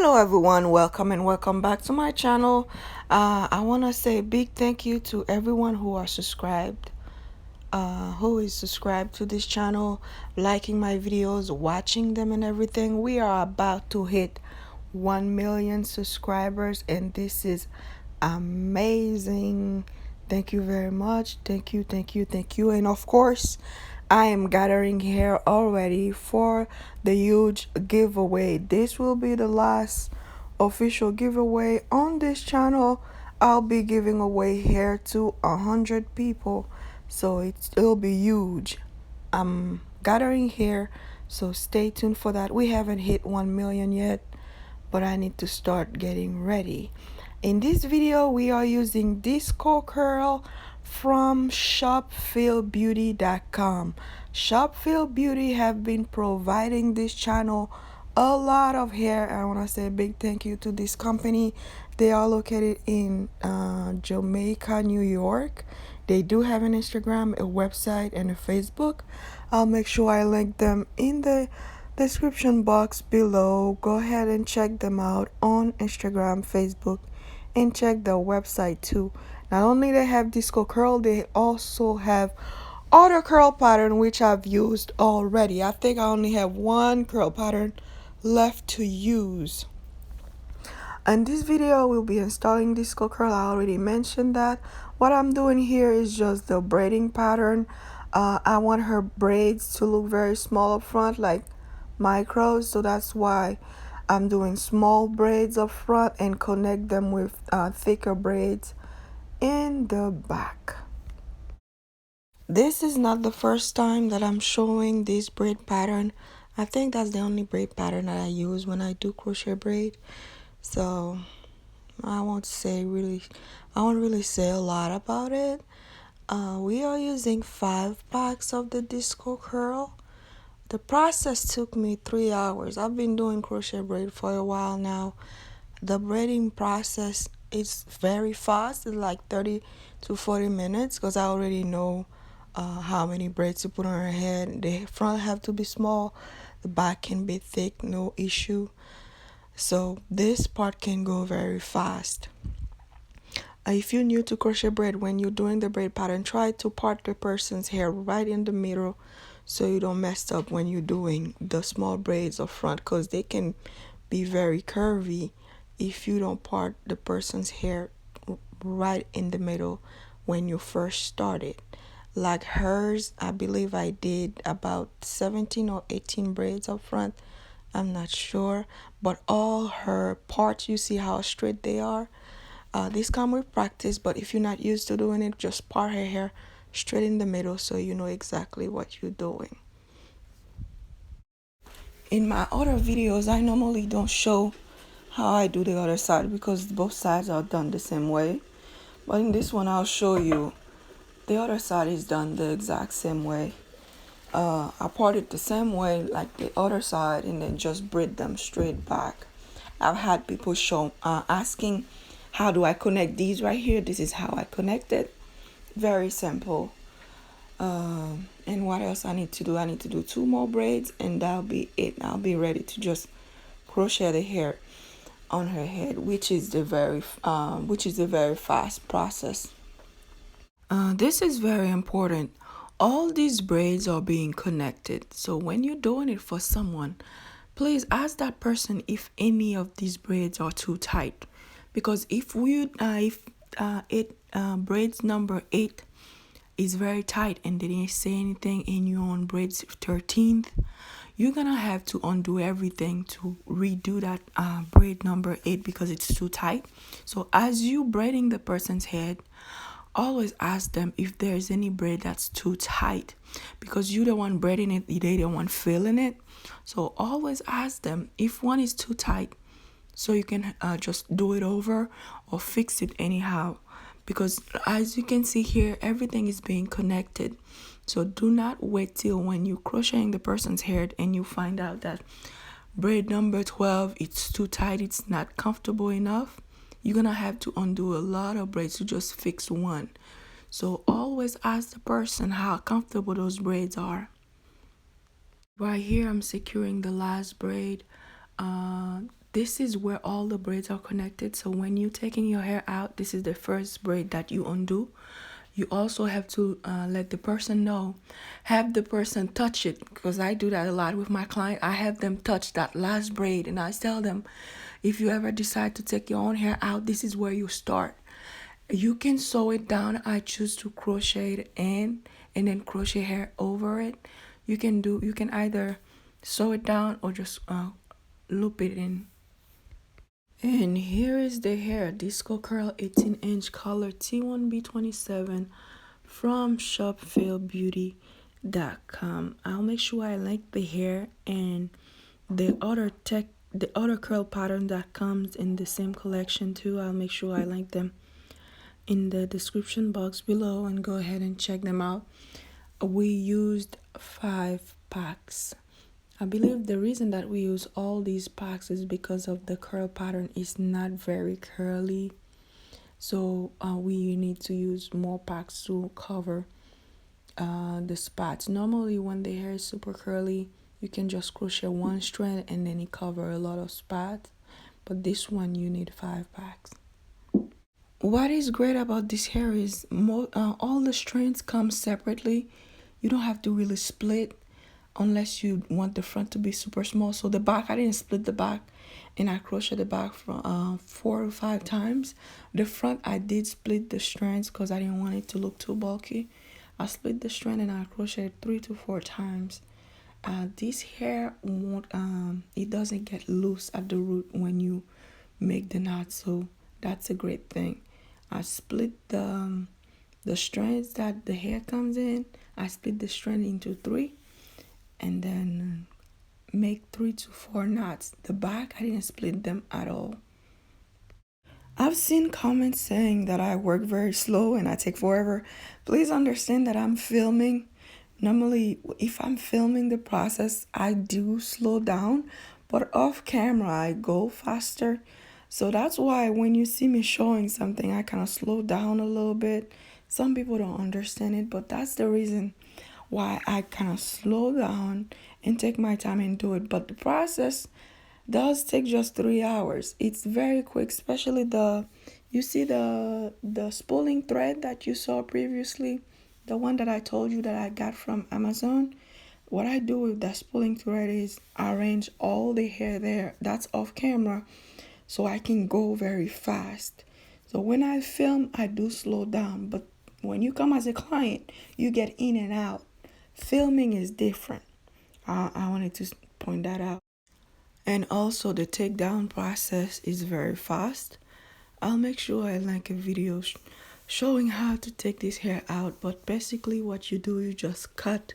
Hello everyone, welcome and welcome back to my channel. I want to say a big thank you to everyone who are subscribed, who is subscribed to this channel, liking my videos, watching them and everything. We are about to hit 1 million subscribers and this is amazing. Thank you very much. Thank you, thank you, thank you. And of course, I am gathering here already for the huge giveaway. This will be the last official giveaway on this channel. I'll be giving away hair to 100 people, so it'll be huge. I'm gathering here, so stay tuned for that. We haven't hit 1 million yet, but I need to start getting ready. In this video, we are using disco curl from shopfieldbeauty.com. Shopfield Beauty have been providing this channel a lot of hair. I want to say a big thank you to this company. They are located in Jamaica, New York. They do have an Instagram, a website, and a Facebook. I'll make sure I link them in the description box below. Go ahead and check them out on Instagram, Facebook, and check the website too. Not only they have disco curl, they also have other curl pattern which I've used already. I think I only have one curl pattern left to use. In this video, we'll be installing disco curl. I already mentioned that. What I'm doing here is just the braiding pattern. I want her braids to look very small up front, like micros, so that's why I'm doing small braids up front and connect them with thicker braids in the back. This is not the first time that I'm showing this braid pattern. I think that's the only braid pattern that I use when I do crochet braid. So I won't really say a lot about it. We are using 5 packs of the disco curl. The process took me 3 hours. I've been doing crochet braid for a while now. The braiding process is very fast. It's like 30 to 40 minutes because I already know how many braids to put on her head. The front have to be small. The back can be thick, no issue. So this part can go very fast. If you're new to crochet braid, when you're doing the braid pattern, try to part the person's hair right in the middle so you don't mess up when you're doing the small braids up front, because they can be very curvy if you don't part the person's hair right in the middle when you first started. Like hers, I believe I did about 17 or 18 braids up front. I'm not sure, but all her parts, you see how straight they are. This come with practice, but if you're not used to doing it, just part her hair straight in the middle so you know exactly what you're doing. In my other videos, I normally don't show how I do the other side because both sides are done the same way. But in this one, I'll show you the other side is done the exact same way. I part it the same way like the other side and then just braid them straight back. I've had people asking, how do I connect these right here? This is how I connect it. Very simple. And what else I need to do? I need to do 2 more braids and that'll be it. I'll be ready to just crochet the hair on her head, which is the very fast process. This is very important. All these braids are being connected. So when you're doing it for someone, please ask that person if any of these braids are too tight. Because if braids number 8 is very tight and they didn't say anything and you're on braids 13th, you're gonna have to undo everything to redo that braid number 8 because it's too tight. So as you braiding the person's head, always ask them if there's any braid that's too tight, because you're the one braiding it, they the one feeling it. So always ask them if one is too tight so you can just do it over or fix it anyhow, because as you can see here, everything is being connected. So do not wait till when you're crocheting the person's hair and you find out that braid number 12, it's too tight, it's not comfortable enough. You're gonna have to undo a lot of braids to just fix one. So always ask the person how comfortable those braids are. Right here, I'm securing the last braid. this is where all the braids are connected. So when you're taking your hair out, this is the first braid that you undo. You also have to let the person know, have the person touch it, because I do that a lot with my client. I have them touch that last braid, and I tell them, if you ever decide to take your own hair out, this is where you start. You can sew it down. I choose to crochet it in and then crochet hair over it. You can either sew it down or just loop it in. And here is the hair, Disco Curl 18-inch color T1B27 from shopfailbeauty.com. I'll make sure I link the hair and the other curl pattern that comes in the same collection too. I'll make sure I link them in the description box below, and go ahead and check them out. We used 5 packs. I believe the reason that we use all these packs is because of the curl pattern is not very curly, so we need to use more packs to cover the spots. Normally when the hair is super curly, you can just crochet one strand and then it cover a lot of spots, but this one you need 5 packs. What is great about this hair is all the strands come separately. You don't have to really split unless you want the front to be super small. So the back, I didn't split the back, and I crocheted the back from 4 or 5 times. The front, I did split the strands because I didn't want it to look too bulky. I split the strand and I crocheted 3 to 4 times. This hair won't it doesn't get loose at the root when you make the knot, so that's a great thing. I split the strands that the hair comes in. I split the strand into 3 and then make 3 to 4 knots. The back, I didn't split them at all. I've seen comments saying that I work very slow and I take forever. Please understand that I'm filming. Normally, if I'm filming the process, I do slow down, but off camera, I go faster. So that's why when you see me showing something, I kind of slow down a little bit. Some people don't understand it, but that's the reason why I kind of slow down and take my time and do it. But the process does take just 3 hours. It's very quick, especially you see the spooling thread that you saw previously, the one that I told you that I got from Amazon. What I do with that spooling thread is arrange all the hair there. That's off camera, so I can go very fast. So when I film, I do slow down, but when you come as a client, you get in and out. Filming is different. I wanted to point that out. And also the takedown process is very fast. I'll make sure I link a video showing how to take this hair out, but basically what you do, you just cut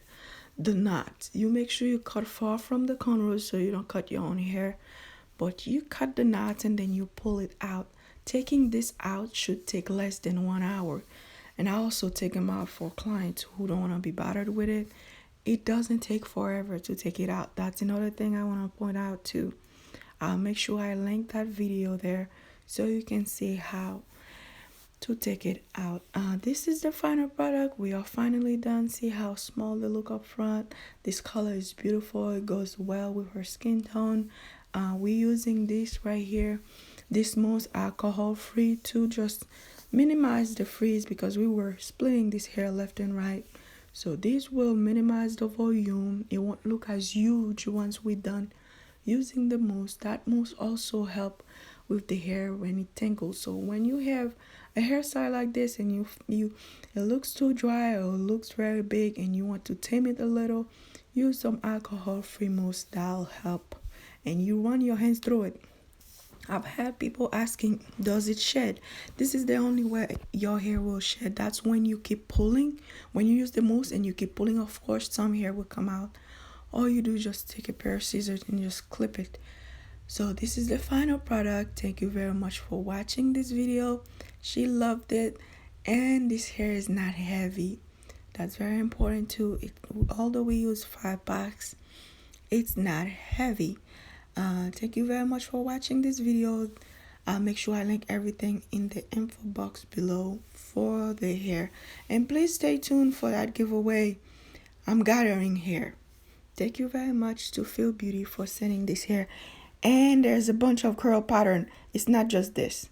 the knot. You make sure you cut far from the cornrows so you don't cut your own hair, but you cut the knots and then you pull it out. Taking this out should take less than 1 hour. And I also take them out for clients who don't want to be bothered with it. It doesn't take forever to take it out. That's another thing I want to point out too. I'll make sure I link that video there so you can see how to take it out. This is the final product. We are finally done. See how small they look up front. This color is beautiful. It goes well with her skin tone. We're using this right here. This most alcohol free to just minimize the frizz because we were splitting this hair left and right. So this will minimize the volume. It won't look as huge once we're done using the mousse. That mousse also help with the hair when it tangles. So when you have a hairstyle like this and it looks too dry or looks very big and you want to tame it a little, use some alcohol free mousse. That'll help. And you run your hands through it. I've had people asking, does it shed? This is the only way your hair will shed. That's when you keep pulling. When you use the mousse and you keep pulling, of course, some hair will come out. All you do is just take a pair of scissors and just clip it. So this is the final product. Thank you very much for watching this video. She loved it. And this hair is not heavy. That's very important too. Although we use 5 packs, it's not heavy. Thank you very much for watching this video. I'll make sure I link everything in the info box below for the hair, and please stay tuned for that giveaway. I'm gathering hair. Thank you very much to Feel Beauty for sending this hair, and there's a bunch of curl pattern. It's not just this.